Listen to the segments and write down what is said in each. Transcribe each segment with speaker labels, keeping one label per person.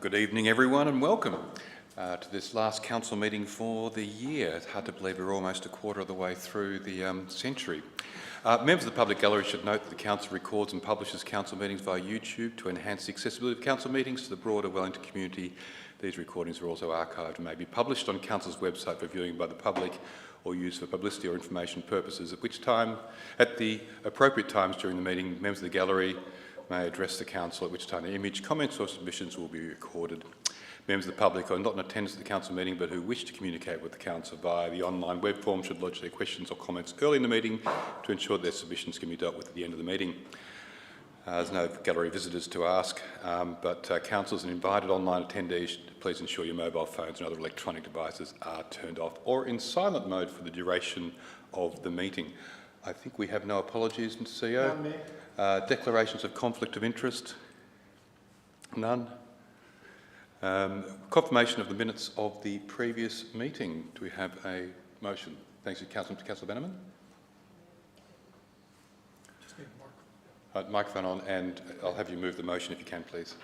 Speaker 1: Good evening everyone and welcome to this last council meeting for the year. It's hard to believe we're almost a quarter of the way through the century. Members of the public gallery should note that the council records and publishes council meetings via YouTube to enhance the accessibility of council meetings to the broader Wellington community. These recordings are also archived and may be published on council's website for viewing by the public or used for publicity or information purposes, at the appropriate times during the meeting, members of the gallery may address the council, at which time the image, comments or submissions will be recorded. Members of the public who are not in attendance at the council meeting but who wish to communicate with the council via the online web form should lodge their questions or comments early in the meeting to ensure their submissions can be dealt with at the end of the meeting. There's no gallery visitors to ask, but councillors and invited online attendees, please ensure your mobile phones and other electronic devices are turned off or in silent mode for the duration of the meeting. I think we have no apologies, Mr. CEO. Declarations of conflict of interest? None. Confirmation of the minutes of the previous meeting. Do we have a motion? Thanks, Councillor Bannerman. Microphone on, and I'll have you move the motion if you can, please.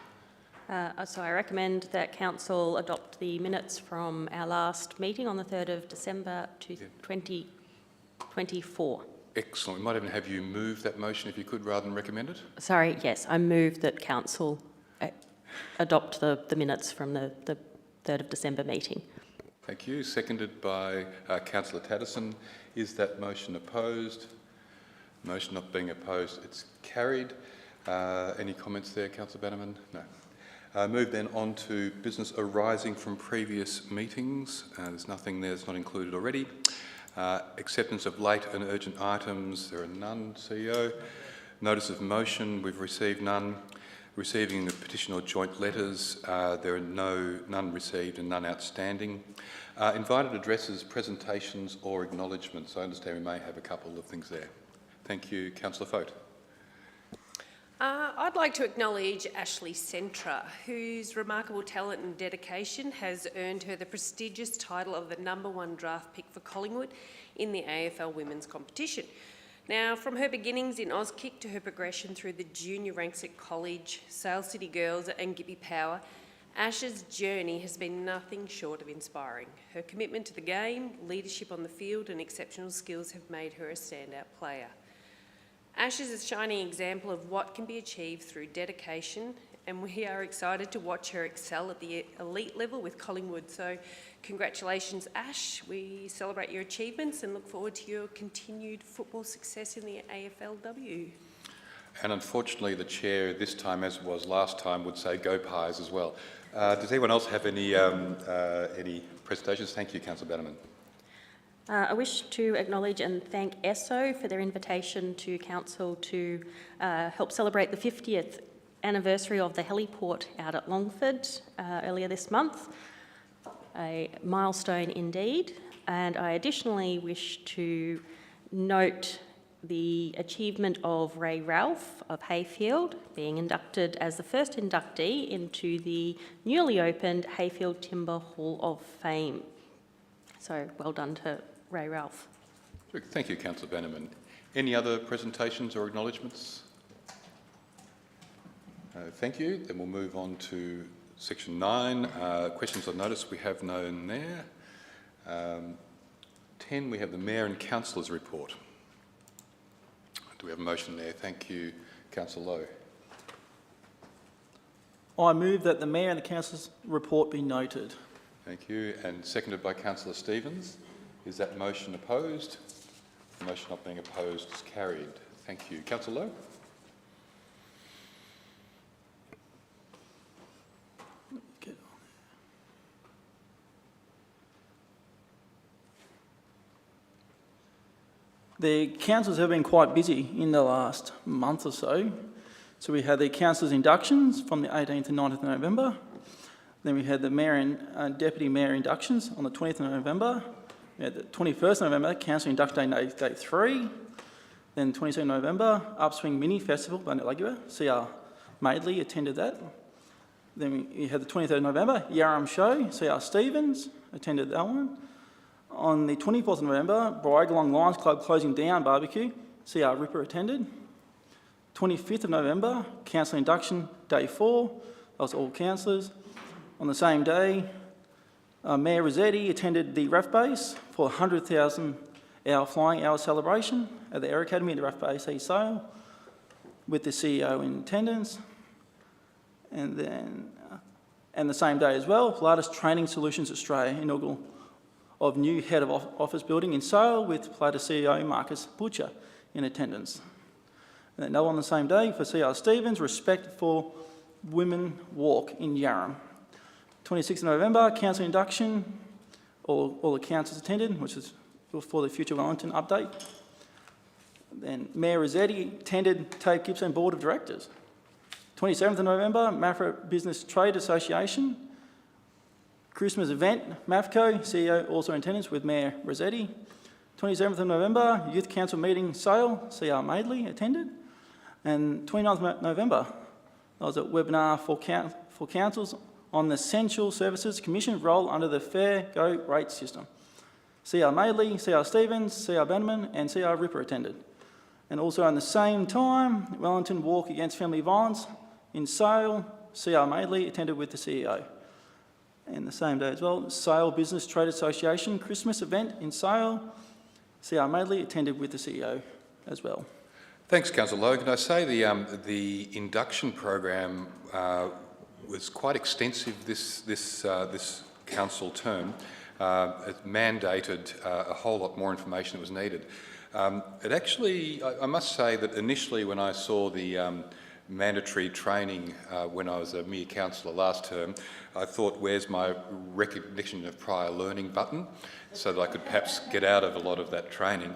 Speaker 2: So I recommend that Council adopt the minutes from our last meeting on the 3rd of December 2024.
Speaker 1: Excellent. We might even have you move that motion if you could rather than recommend it.
Speaker 2: Sorry, yes, I move that Council adopt the minutes from the 3rd of December meeting.
Speaker 1: Thank you. Seconded by Councillor Taddison. Is that motion opposed? Motion not being opposed, it's carried. Any comments there, Councillor Bannerman? No. Move then on to business arising from previous meetings. There's nothing there that's not included already. Acceptance of late and urgent items, there are none, CEO. Notice of motion, we've received none. Receiving the petition or joint letters, there are none received and none outstanding. Invited addresses, presentations or acknowledgements. I understand we may have a couple of things there. Thank you. Councillor Fote.
Speaker 3: I'd like to acknowledge Ashley Centra, whose remarkable talent and dedication has earned her the prestigious title of the #1 draft pick for Collingwood in the AFL Women's Competition. Now, from her beginnings in Auskick to her progression through the junior ranks at college, Sale City Girls and Gippy Power, Ash's journey has been nothing short of inspiring. Her commitment to the game, leadership on the field and exceptional skills have made her a standout player. Ash is a shining example of what can be achieved through dedication, and we are excited to watch her excel at the elite level with Collingwood. So congratulations, Ash. We celebrate your achievements and look forward to your continued football success in the AFLW.
Speaker 1: And unfortunately, the chair this time, as it was last time, would say go Pies as well. Does anyone else have any presentations? Thank you, Councillor Bannerman.
Speaker 2: I wish to acknowledge and thank ESSO for their invitation to Council to help celebrate the 50th anniversary of the heliport out at Longford earlier this month. A milestone indeed. And I additionally wish to note the achievement of Ray Ralph of Hayfield being inducted as the first inductee into the newly opened Hayfield Timber Hall of Fame. So well done to Ray Ralph.
Speaker 1: Thank you, Councillor Bannerman. Any other presentations or acknowledgements? Thank you. Then we'll move on to section 9. Questions on notice, we have none there. 10, we have the Mayor and Councillors report. Do we have a motion there? Thank you, Councillor Lowe.
Speaker 4: I move that the Mayor and the Councillors report be noted.
Speaker 1: Thank you. And seconded by Councillor Stevens. Is that motion opposed? The motion not being opposed is carried. Thank you. Councillor Lowe.
Speaker 4: The councils have been quite busy in the last month or so. So we had the councillors' inductions from the 18th and 19th of November. Then we had the Mayor and Deputy Mayor inductions on the 20th of November. We had the 21st of November, Council Induction Day, Day 3. Then 22nd of November, Upswing Mini Festival, Bundelagua. CR Maidley attended that. Then we had the 23rd of November, Yarram Show, CR Stevens attended that one. On the 24th of November, Braigalong Lions Club closing down barbecue, CR Ripper attended. 25th of November, Council Induction Day 4, that was all councillors. On the same day, Mayor Rossetti attended the RAF base for a 100,000 hour flying hour celebration at the Air Academy at the RAF base East Sale with the CEO in attendance. And then, and the same day as well, Pilatus Training Solutions Australia inaugural of new head of office building in Sale with Pilatus CEO Marcus Butcher in attendance. And then on the same day for CR Stevens, Respect for Women Walk in Yarram. 26th of November, council induction, all the councils attended, which is for the Future Wellington update. Then Mayor Rossetti attended Tape Gibson Board of Directors. 27th of November, Mafra Business Trade Association, Christmas event, MAFCO, CEO also in attendance with Mayor Rossetti. 27th of November, Youth Council meeting Sale, CR Madeley attended. And 29th of November, there was a webinar for councils on the Essential Services Commission role under the Fair Go rate system. CR Madeley, CR Stevens, CR Bannerman and CR Ripper attended. And also on the same time, Wellington Walk Against Family Violence in Sale, CR Madeley attended with the CEO. And the same day as well, Sale Business Trade Association Christmas event in Sale, CR Madeley attended with the CEO as well.
Speaker 1: Thanks, Councillor Lowe. Can I say the induction program was quite extensive this council term. It mandated a whole lot more information that was needed. It actually, I must say that initially when I saw the mandatory training when I was a mere councillor last term, I thought, where's my recognition of prior learning button, so that I could perhaps get out of a lot of that training.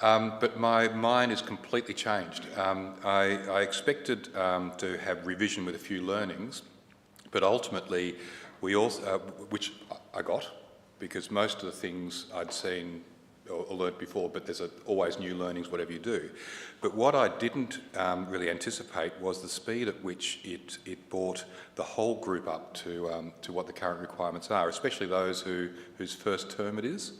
Speaker 1: But my mind is completely changed. I expected to have revision with a few learnings, but ultimately we also, which I got, because most of the things I'd seen or learnt before, but there's always new learnings whatever you do. But what I didn't really anticipate was the speed at which it brought the whole group up to what the current requirements are, especially those whose first term it is.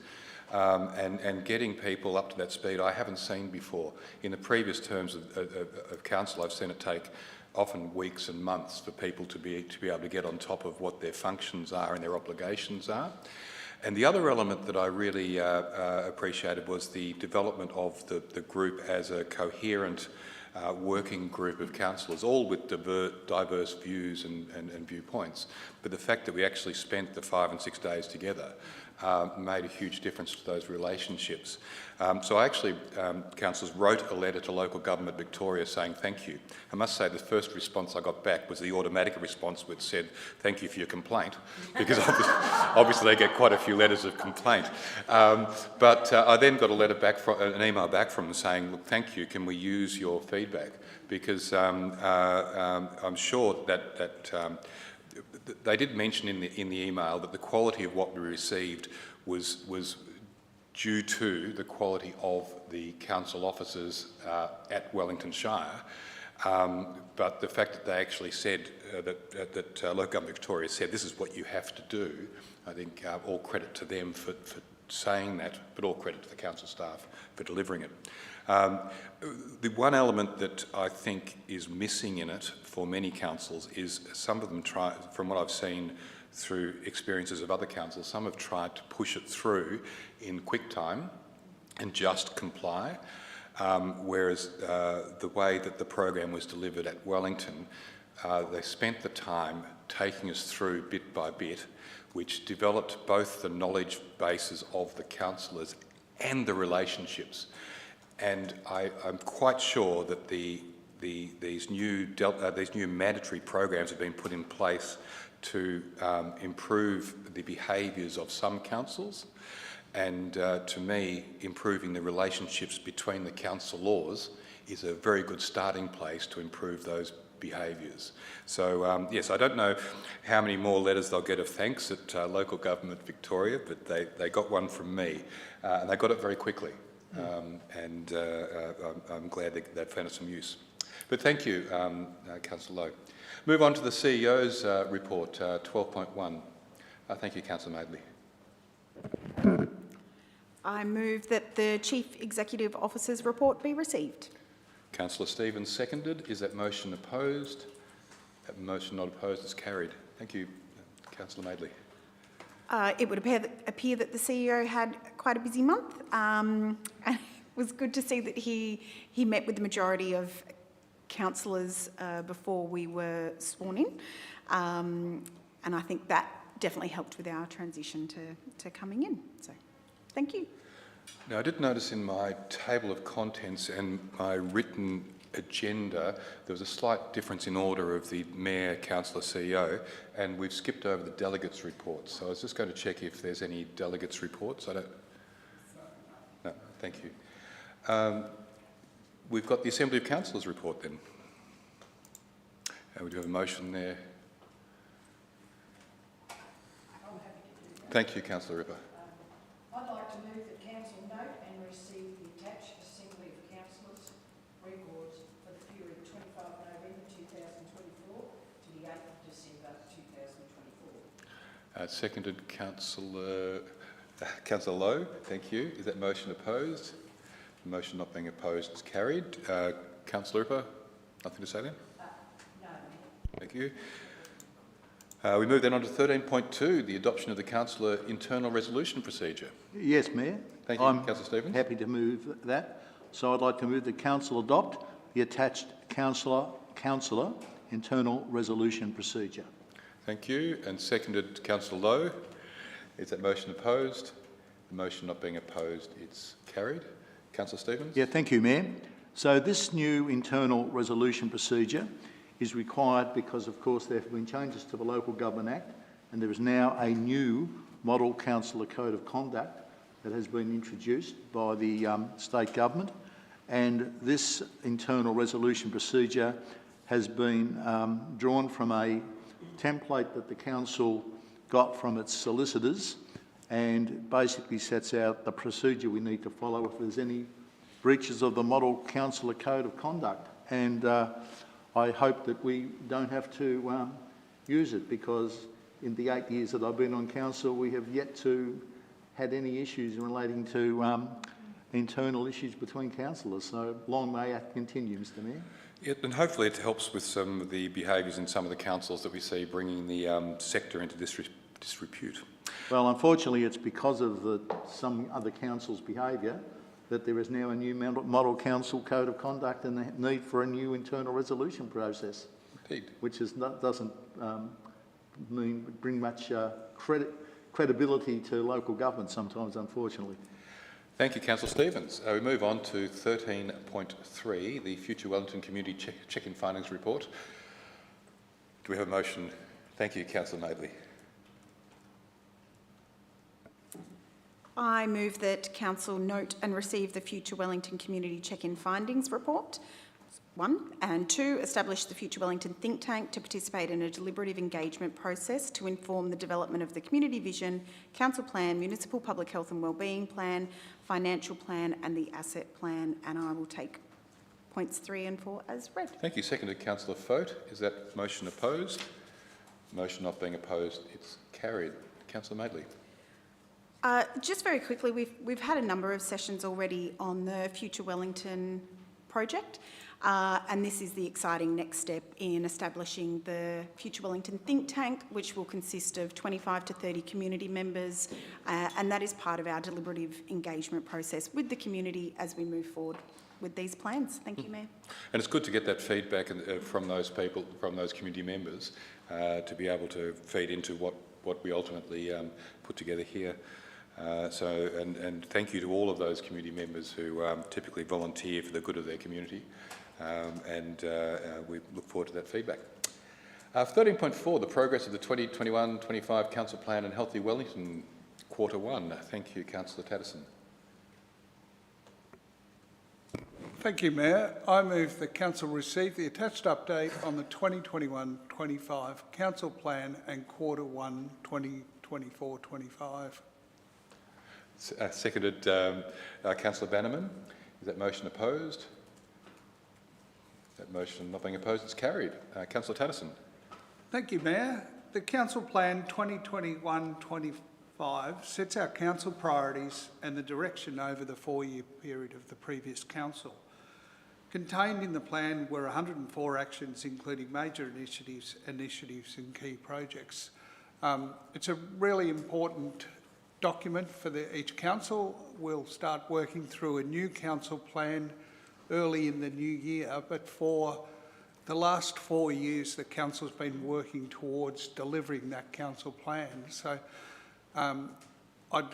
Speaker 1: And getting people up to that speed I haven't seen before. In the previous terms of council, I've seen it take often weeks and months for people to be able to get on top of what their functions are and their obligations are. And the other element that I really appreciated was the development of the group as a coherent working group of councillors, all with diverse views and viewpoints. But the fact that we actually spent the 5 and 6 days together made a huge difference to those relationships. So I actually, councillors, wrote a letter to local government Victoria saying thank you. I must say the first response I got back was the automatic response which said thank you for your complaint, because obviously they get quite a few letters of complaint. But I then got a letter back, an email back from them saying, look, thank you, can we use your feedback? Because I'm sure that they did mention in the email that the quality of what we received was due to the quality of the council officers at Wellington Shire. But the fact that they actually said that Local Government Victoria said this is what you have to do, I think all credit to them for saying that, but all credit to the council staff for delivering it. The one element that I think is missing in it for many councils is some of them try, from what I've seen through experiences of other councils, some have tried to push it through in quick time and just comply, whereas the way that the program was delivered at Wellington, they spent the time taking us through bit by bit, which developed both the knowledge bases of the councillors and the relationships. And I'm quite sure that these new mandatory programs have been put in place to improve the behaviours of some councils, and to me, improving the relationships between the councillors is a very good starting place to improve those behaviours. So yes, I don't know how many more letters they'll get of thanks at Local Government Victoria, but they got one from me, and they got it very quickly. And I'm glad they've found some use. But thank you, Councillor Lowe. Move on to the CEO's report, 12.1. Thank you, Councillor Madeley.
Speaker 5: I move that the Chief Executive Officer's report be received.
Speaker 1: Councillor Stevens seconded. Is that motion opposed? That motion not opposed is carried. Thank you, Councillor Madeley.
Speaker 5: It would appear that the CEO had quite a busy month, and it was good to see that he met with the majority of councillors before we were sworn in, and I think that definitely helped with our transition to coming in. So, thank you.
Speaker 1: Now, I did notice in my table of contents and my written agenda, there was a slight difference in order of the Mayor, Councillor, CEO, and we've skipped over the Delegates Report. So I was just going to check if there's any Delegates Reports. No, thank you. We've got the Assembly of Councillors report then. We do have a motion there. Thank you, Councillor Ripper.
Speaker 6: I'd like to move that Council note and receive the attached Assembly of Councillors records for the period 25 November 2024 to the 8th of December 2024.
Speaker 1: Seconded, Councillor Lowe. Thank you. Is that motion opposed? The motion not being opposed is carried. Councillor Ripper, nothing to say then?
Speaker 6: No.
Speaker 1: Thank you. We move then on to 13.2, the adoption of the Councillor Internal Resolution Procedure.
Speaker 7: Yes, Mayor.
Speaker 1: Thank you,
Speaker 7: I'm
Speaker 1: Councillor Stevens.
Speaker 7: happy to move that. So I'd like to move the Council adopt the attached Councillor Internal Resolution Procedure.
Speaker 1: Thank you. And seconded, Councillor Lowe. Is that motion opposed? The motion not being opposed, it's carried. Councillor Stevens.
Speaker 7: Yeah, thank you, Mayor. So this new Internal Resolution Procedure is required because, of course, there have been changes to the Local Government Act, and there is now a new Model Councillor Code of Conduct that has been introduced by the state government, and this internal resolution procedure has been drawn from a template that the council got from its solicitors, and basically sets out the procedure we need to follow if there's any breaches of the Model Councillor Code of Conduct. And I hope that we don't have to use it, because in the 8 years that I've been on council, we have yet to had any issues relating to internal issues between councillors. So long may that continue, Mr Mayor.
Speaker 1: Yeah, and hopefully it helps with some of the behaviours in some of the councils that we see bringing the sector into disrepute.
Speaker 7: Well, unfortunately, it's because of some other councils' behaviour that there is now a new Model Council Code of Conduct and the need for a new internal resolution process.
Speaker 1: Indeed.
Speaker 7: Which doesn't bring much credibility to local government sometimes, unfortunately.
Speaker 1: Thank you, Councillor Stevens. We move on to 13.3, the Future Wellington Community Check-in Findings Report. Do we have a motion? Thank you, Councillor Madeley.
Speaker 5: I move that Council note and receive the Future Wellington Community Check-in Findings Report, 1, and 2, establish the Future Wellington think tank to participate in a deliberative engagement process to inform the development of the community vision, council plan, municipal public health and wellbeing plan, financial plan and the asset plan, and I will take points 3 and 4 as read.
Speaker 1: Thank you. Seconded, Councillor Fote. Is that motion opposed? Motion not being opposed, it's carried. Councillor Madeley.
Speaker 5: Just very quickly, we've had a number of sessions already on the Future Wellington project, and this is the exciting next step in establishing the Future Wellington think tank, which will consist of 25 to 30 community members, and that is part of our deliberative engagement process with the community as we move forward with these plans. Thank you, Mayor. And
Speaker 1: it's good to get that feedback from those people, from those community members, to be able to feed into what we ultimately put together here. And thank you to all of those community members who typically volunteer for the good of their community, and we look forward to that feedback. 13.4, the progress of the 2021-25 Council Plan and Healthy Wellington Quarter 1. Thank you, Councillor Tatterson.
Speaker 8: Thank you, Mayor. I move that Council receive the attached update on the 2021-25 Council Plan and Quarter 1 2024-25.
Speaker 1: Seconded, Councillor Bannerman. Is that motion opposed? That motion not being opposed, it's carried. Councillor Tatterson.
Speaker 8: Thank you, Mayor. The Council Plan 2021-25 sets out council priorities and the direction over the 4-year period of the previous council. Contained in the plan were 104 actions, including major initiatives and key projects. It's a really important document for each council. We'll start working through a new council plan early in the new year, but for the last 4 years, the council's been working towards delivering that council plan. So I'd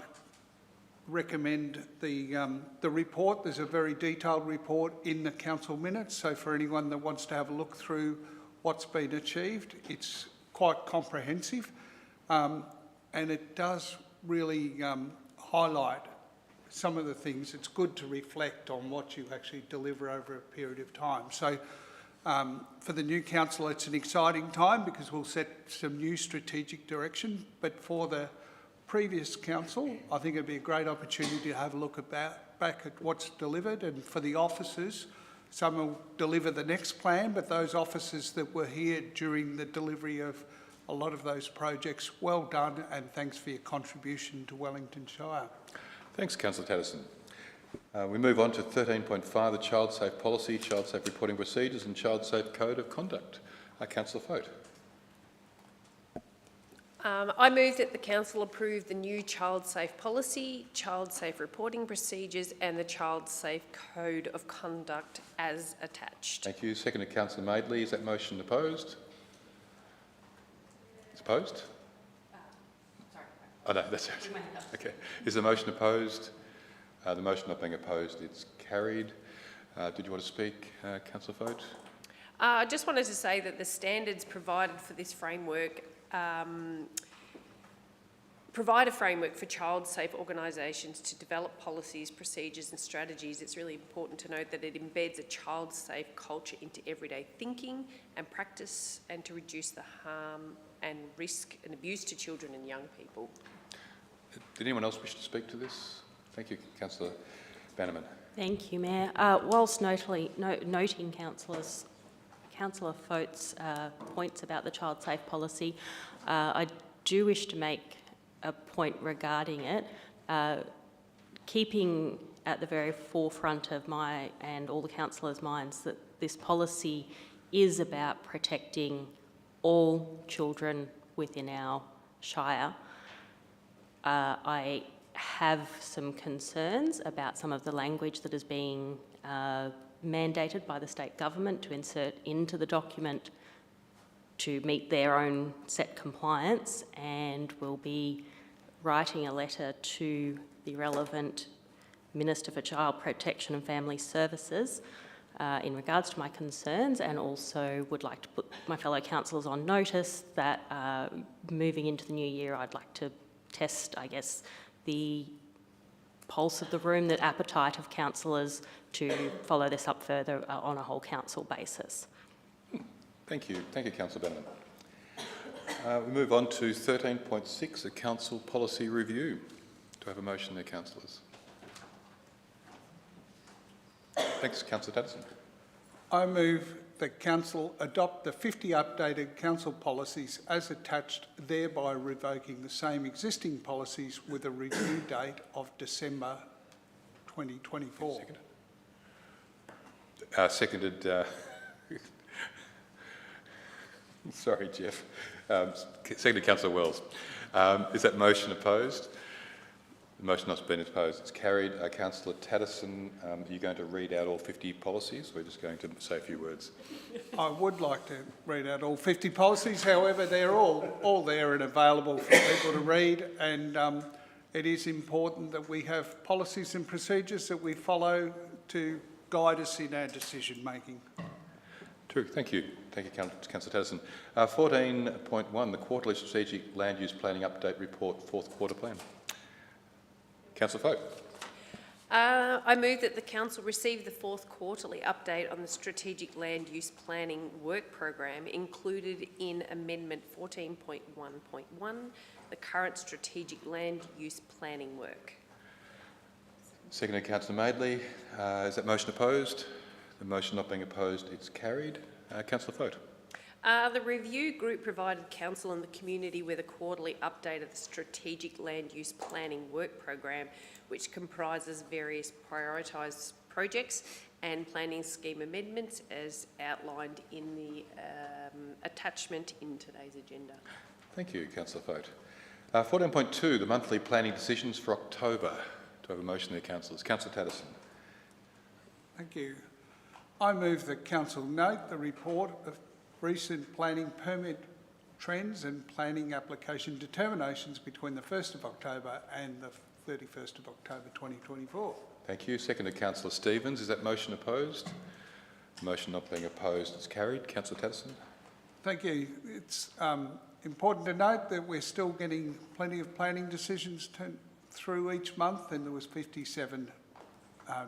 Speaker 8: recommend the report. There's a very detailed report in the council minutes, so for anyone that wants to have a look through what's been achieved, it's quite comprehensive, and it does really highlight some of the things. It's good to reflect on what you actually deliver over a period of time. So for the new council, it's an exciting time because we'll set some new strategic direction, but for the previous council, I think it'd be a great opportunity to have a look back at what's delivered, and for the officers, some will deliver the next plan, but those officers that were here during the delivery of a lot of those projects, well done, and thanks for your contribution to Wellington Shire.
Speaker 1: Thanks, Councillor Tatterson. We move on to 13.5, the Child Safe Policy, Child Safe Reporting Procedures and Child Safe Code of Conduct. Councillor Fote.
Speaker 3: I move that the council approve the new Child Safe Policy, Child Safe Reporting Procedures and the Child Safe Code of Conduct as attached.
Speaker 1: Thank you. Seconded, Councillor Madeley. Is that motion opposed? It's opposed?
Speaker 2: Sorry.
Speaker 1: Oh no, that's it. Okay. Is the motion opposed? The motion not being opposed, it's carried. Did you want to speak, Councillor Fote?
Speaker 3: I just wanted to say that the standards provided for this framework provide a framework for child-safe organisations to develop policies, procedures and strategies. It's really important to note that it embeds a child-safe culture into everyday thinking and practice, and to reduce the harm and risk and abuse to children and young people.
Speaker 1: Did anyone else wish to speak to this? Thank you, Councillor Bannerman.
Speaker 2: Thank you, Mayor. Whilst noting Councillor Fote's points about the child safe policy, I do wish to make a point regarding it, keeping at the very forefront of my and all the councillors' minds that this policy is about protecting all children within our shire. I have some concerns about some of the language that is being mandated by the state government to insert into the document to meet their own set compliance, and will be writing a letter to the relevant Minister for Child Protection and Family Services in regards to my concerns, and also would like to put my fellow councillors on notice that moving into the new year, I'd like to test, I guess, the pulse of the room, the appetite of councillors to follow this up further on a whole council basis.
Speaker 1: Thank you. Thank you, Councillor Bannerman. We move on to 13.6, a council policy review. Do I have a motion there, councillors? Thanks, Councillor Tatterson.
Speaker 8: I move that council adopt the 50 updated council policies as attached, thereby revoking the same existing policies with a review date of December 2024.
Speaker 1: Seconded. Sorry, Jeff. Seconded, Councillor Wells. Is that motion opposed? The motion not been opposed. It's carried. Councillor Tatterson, are you going to read out all 50 policies? We're just going to say a few words.
Speaker 8: I would like to read out all 50 policies, however, they're all there and available for people to read, and it is important that we have policies and procedures that we follow to guide us in our decision making.
Speaker 1: True. Thank you. Thank you, Councillor Tatterson. 14.1, the Quarterly Strategic Land Use Planning Update Report, Fourth Quarter Plan. Councillor Fote.
Speaker 3: I move that the council receive the fourth quarterly update on the Strategic Land Use Planning Work Program included in Amendment 14.1.1, the current Strategic Land Use Planning work.
Speaker 1: Seconded, Councillor Madeley. Is that motion opposed? The motion not being opposed, it's carried. Councillor Fote.
Speaker 3: The review group provided council and the community with a quarterly update of the Strategic Land Use Planning Work Program, which comprises various prioritised projects and planning scheme amendments as outlined in the attachment in today's agenda.
Speaker 1: Thank you, Councillor Foat. 14.2, the monthly planning decisions for October. Do I have a motion there, Councillors? Councillor Tatterson.
Speaker 8: Thank you. I move that Council note the report of recent planning permit trends and planning application determinations between the 1st of October and the 31st of October 2024.
Speaker 1: Thank you. Seconded, Councillor Stevens. Is that motion opposed? Motion not being opposed is carried. Councillor Tatterson.
Speaker 8: Thank you. It's important to note that we're still getting plenty of planning decisions through each month, and there was 57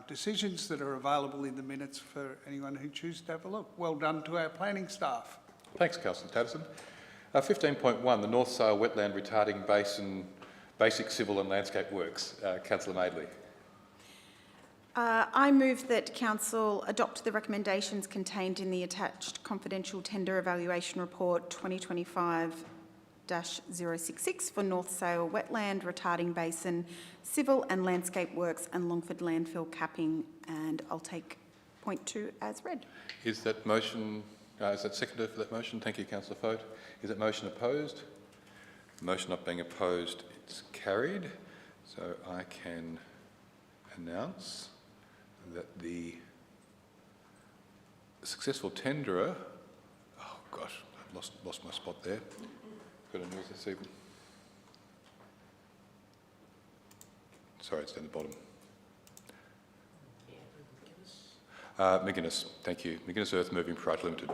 Speaker 8: decisions that are available in the minutes for anyone who chooses to have a look. Well done to our planning staff.
Speaker 1: Thanks, Councillor Tatterson. 15.1, the North Sale Wetland Retarding Basin Basic Civil and Landscape Works. Councillor Madeley.
Speaker 5: I move that Council adopt the recommendations contained in the attached confidential tender evaluation report 2025-066 for North Sale Wetland Retarding Basin Civil and Landscape Works and Longford Landfill capping, and I'll take point 2 as read.
Speaker 1: Is that motion, is that seconded for that motion? Thank you, Councillor Foat. Is that motion opposed? Motion not being opposed, it's carried. So I can announce that the successful tenderer, oh gosh, I've lost my spot there. Got to move this even. Sorry, it's down the bottom. McGuinness, thank you. McGuinness Earth Moving Pride Limited.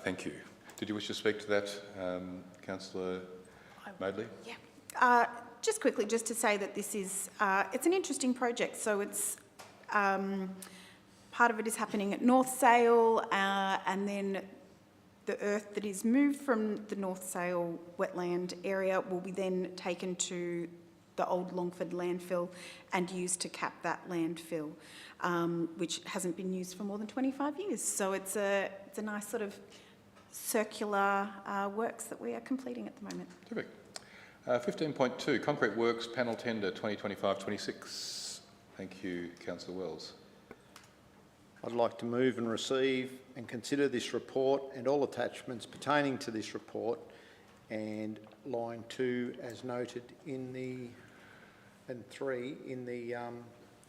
Speaker 1: Thank you. Did you wish to speak to that, Councillor Madeley?
Speaker 5: Yeah. Just quickly, just to say that this is, it's an interesting project. So it's, part of it is happening at North Sale, and then the earth that is moved from the North Sale wetland area will be then taken to the old Longford landfill and used to cap that landfill, which hasn't been used for more than 25 years. So it's a nice sort of circular works that we are completing at the moment.
Speaker 1: Terrific. 15.2, Concrete Works Panel Tender 2025-26. Thank you, Councillor Wells.
Speaker 9: I'd like to move and receive and consider this report and all attachments pertaining to this report, and line 2 as noted in the, and 3 in the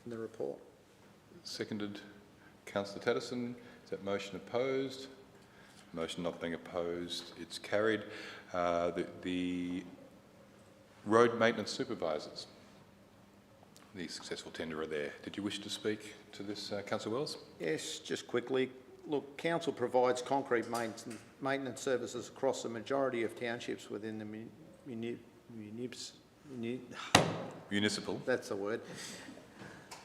Speaker 9: report. Seconded,
Speaker 1: Councillor Tatterson. Is that motion opposed? Motion not being opposed, it's carried. The road maintenance supervisors, the successful tenderer there. Did you wish to speak to this, Councillor Wells?
Speaker 9: Yes, just quickly. Look, Council provides concrete maintenance services across the majority of townships within the
Speaker 1: Municipal.
Speaker 9: That's the word.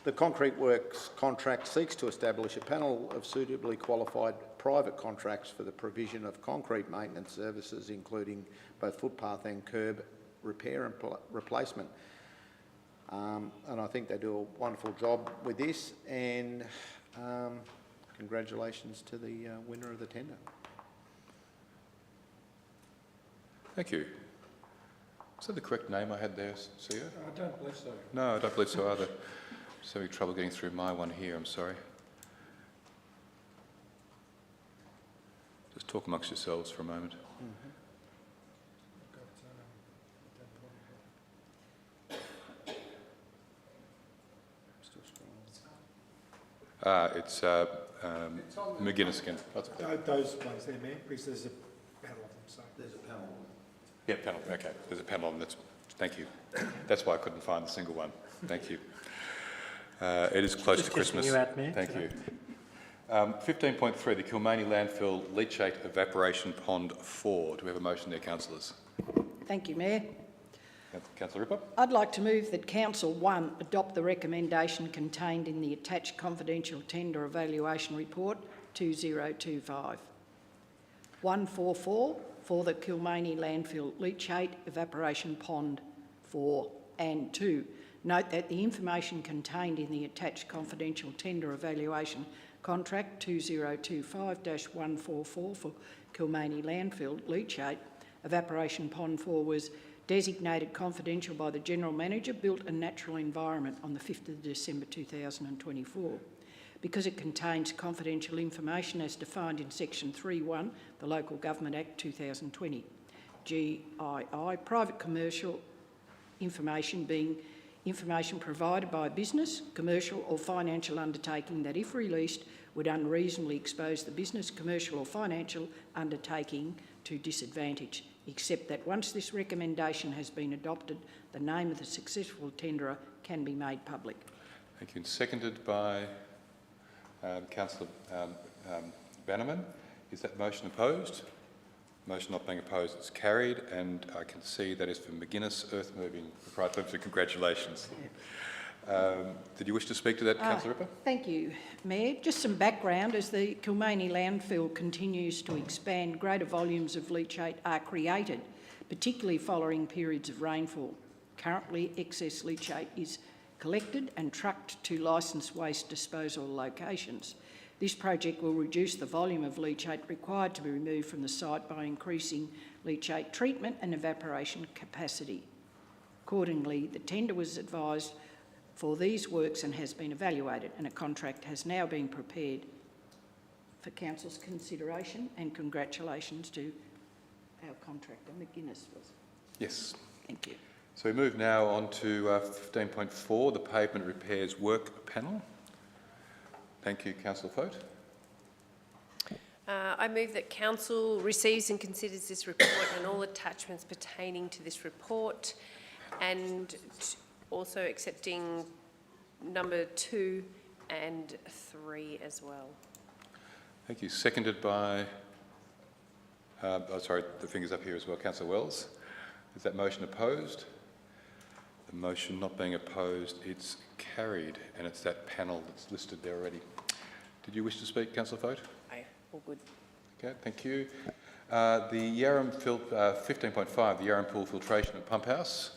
Speaker 9: The Concrete Works contract seeks to establish a panel of suitably qualified private contracts for the provision of concrete maintenance services, including both footpath and curb repair and replacement. And I think they do a wonderful job with this, and congratulations to the winner of the tender.
Speaker 1: Thank you. Is that the correct name I had there, CEO?
Speaker 6: I don't believe so.
Speaker 1: No, I don't believe so either. Just having trouble getting through my one here, I'm sorry. Just talk amongst yourselves for a moment. It's McGuinness again.
Speaker 6: Those ones there, Mayor, because there's a panel of them. So.
Speaker 7: There's a panel.
Speaker 1: Yeah, panel. Okay, there's a panel on that. Thank you. That's why I couldn't find a single one. Thank you. It is close to Christmas.
Speaker 6: You out, Mayor,
Speaker 1: thank you. 15.3, the Kilmany Landfill Leachate Evaporation Pond 4. Do we have a motion there, councillors?
Speaker 10: Thank you, Mayor.
Speaker 1: Councillor Ripper?
Speaker 10: I'd like to move that Council 1 adopt the recommendation contained in the attached confidential tender evaluation report 2025. 144 for the Kilmany Landfill Leachate Evaporation Pond 4, and 2. Note that the information contained in the attached confidential tender evaluation contract 2025-144 for Kilmany Landfill Leachate Evaporation Pond 4 was designated confidential by the General Manager, Built and Natural Environment on the 5th of December 2024. Because it contains confidential information as defined in Section 3.1, the Local Government Act 2020. GII, private commercial information being information provided by a business, commercial or financial undertaking that, if released, would unreasonably expose the business, commercial or financial undertaking to disadvantage, except that once this recommendation has been adopted, the name of the successful tenderer can be made public.
Speaker 1: Thank you. And seconded by Councillor Bannerman. Is that motion opposed? Motion not being opposed, it's carried, and I can see that is for McGuinness Earth Moving Proprietary Limited. Congratulations. Did you wish to speak to that, Councillor Ripper?
Speaker 10: Thank you, Mayor. Just some background. As the Kilmany landfill continues to expand, greater volumes of leachate are created, particularly following periods of rainfall. Currently, excess leachate is collected and trucked to licensed waste disposal locations. This project will reduce the volume of leachate required to be removed from the site by increasing leachate treatment and evaporation capacity. Accordingly, the tender was advised for these works and has been evaluated, and a contract has now been prepared for Council's consideration, and congratulations to our contractor, McGuinness.
Speaker 1: Yes.
Speaker 10: Thank you.
Speaker 1: So we move now on to 15.4, the Pavement Repairs Work Panel. Thank you, Councillor Fote.
Speaker 3: I move that Council receives and considers this report and all attachments pertaining to this report, and also accepting number 2 and 3 as well.
Speaker 1: Thank you. Seconded by, the finger's up here as well, Councillor Wells. Is that motion opposed? The motion not being opposed, it's carried, and it's that panel that's listed there already. Did you wish to speak, Councillor Fote?
Speaker 3: Aye, all good.
Speaker 1: Okay, thank you. The Yarram 15.5, the Yarram Pool Filtration at Pumphouse.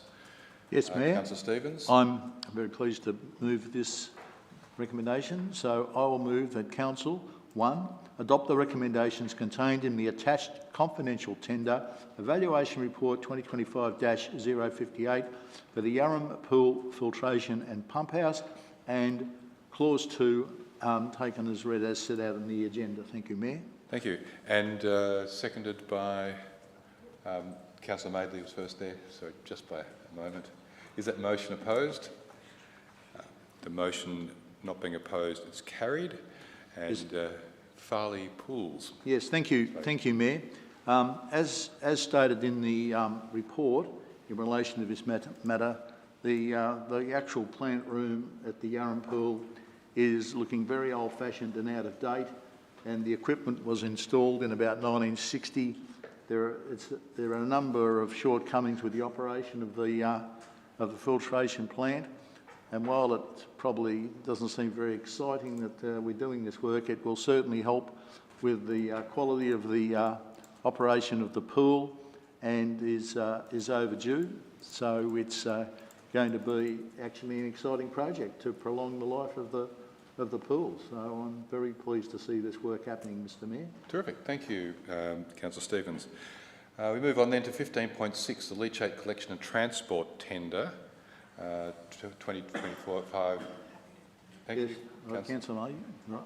Speaker 7: Yes, Mayor.
Speaker 1: Councillor Stevens.
Speaker 7: I'm very pleased to move this recommendation. So I will move that Council, 1, adopt the recommendations contained in the attached confidential tender evaluation report 2025-058 for the Yarram Pool Filtration and Pumphouse, and clause 2 taken as read as set out in the agenda. Thank you, Mayor.
Speaker 1: Thank you. And seconded by Councillor Madeley was first there, so just by a moment. Is that motion opposed? The motion not being opposed, it's carried. And Farley Pools.
Speaker 7: Yes, thank you. Thank you, Mayor. As stated in the report in relation to this matter, the actual plant room at the Yarram Pool is looking very old-fashioned and out of date, and the equipment was installed in about 1960. There are a number of shortcomings with the operation of the filtration plant, and while it probably doesn't seem very exciting that we're doing this work, it will certainly help with the quality of the operation of the pool, and is overdue. So it's going to be actually an exciting project to prolong the life of the pool. So I'm very pleased to see this work happening, Mr. Mayor.
Speaker 1: Terrific. Thank you, Councillor Stevens. We move on then to 15.6, the Leachate Collection and Transport Tender, 2024-5. Thank you.
Speaker 7: Right, Councillor Madeley. Right.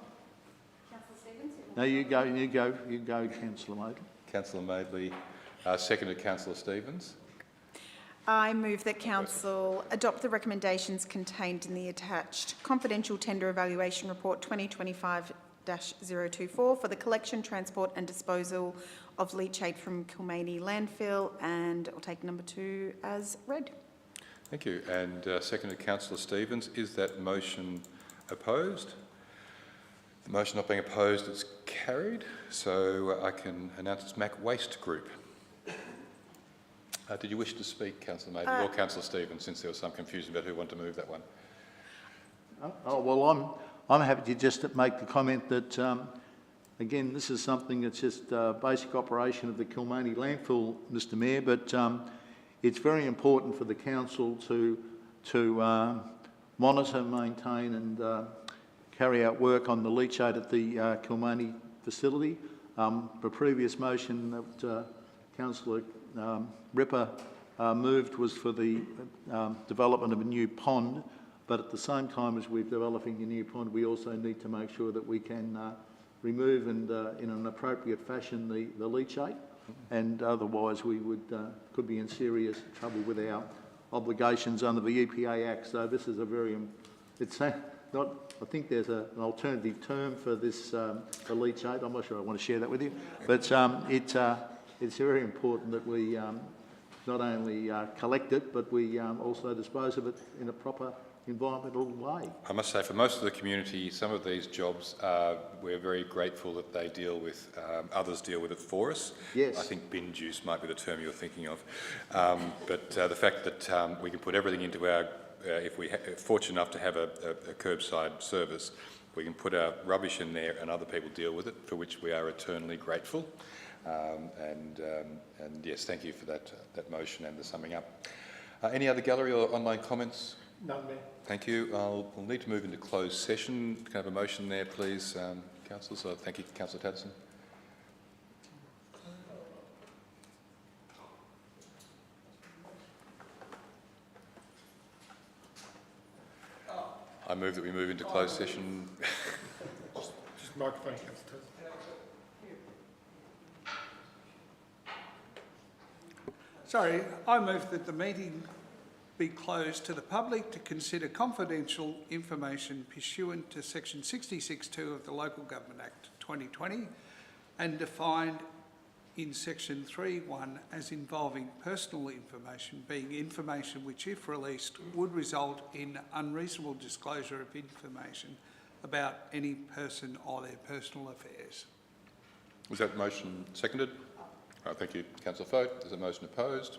Speaker 7: Councillor Stevens? No, you go, Councillor Madeley.
Speaker 1: Councillor Madeley, seconded Councillor Stevens.
Speaker 5: I move that Council adopt the recommendations contained in the attached confidential tender evaluation report 2025-024 for the collection, transport and disposal of leachate from Kilmany Landfill, and I'll take number 2 as read.
Speaker 1: Thank you. And seconded Councillor Stevens. Is that motion opposed? The motion not being opposed, it's carried. So I can announce it's Mac Waste Group. Did you wish to speak, Councillor Madeley, or Councillor Stevens, since there was some confusion about who wanted to move that one?
Speaker 7: Well, I'm happy to just make the comment that, again, this is something that's just basic operation of the Kilmany landfill, Mr. Mayor, but it's very important for the council to monitor, maintain and carry out work on the leachate at the Kilmany facility. The previous motion that Councillor Ripper moved was for the development of a new pond, but at the same time as we're developing a new pond, we also need to make sure that we can remove and in an appropriate fashion the leachate. and otherwise we would could be in serious trouble with our obligations under the EPA Act. So this is a very, it's not, I think there's an alternative term for this, for leachate. I'm not sure I want to share that with you, but it's very important that we not only collect it, but we also dispose of it in a proper environmental way.
Speaker 1: I must say, for most of the community, some of these jobs, we're very grateful that they deal with, others deal with it for us.
Speaker 7: Yes.
Speaker 1: I think bin juice might be the term you're thinking of. But the fact that we can put everything into our, if we're fortunate enough to have a curbside service, we can put our rubbish in there and other people deal with it, for which we are eternally grateful. And yes, thank you for that motion and the summing up. Any other gallery or online comments?
Speaker 11: None, Mayor.
Speaker 1: Thank you. We'll need to move into closed session. Can I have a motion there, please, Councillors? So thank you, Councillor Tatterson. I move that we move into closed session.
Speaker 11: Just microphone, Councillor.
Speaker 8: Sorry, I move that the meeting be closed to the public to consider confidential information pursuant to section 66(2) of the Local Government Act 2020 and defined in section 3(1) as involving personal information, being information which, if released, would result in unreasonable disclosure of information about any person or their personal affairs.
Speaker 1: Was that motion seconded? Thank you, Councillor Foat. Is the motion opposed?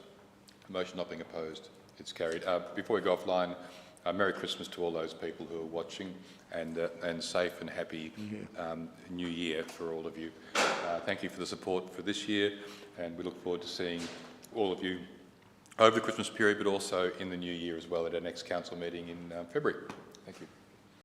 Speaker 1: The motion not being opposed, it's carried. Before we go offline, Merry Christmas to all those people who are watching, and safe and happy New Year for all of you. Thank you for the support for this year, and we look forward to seeing all of you over the Christmas period, but also in the new year as well at our next council meeting in February. Thank you.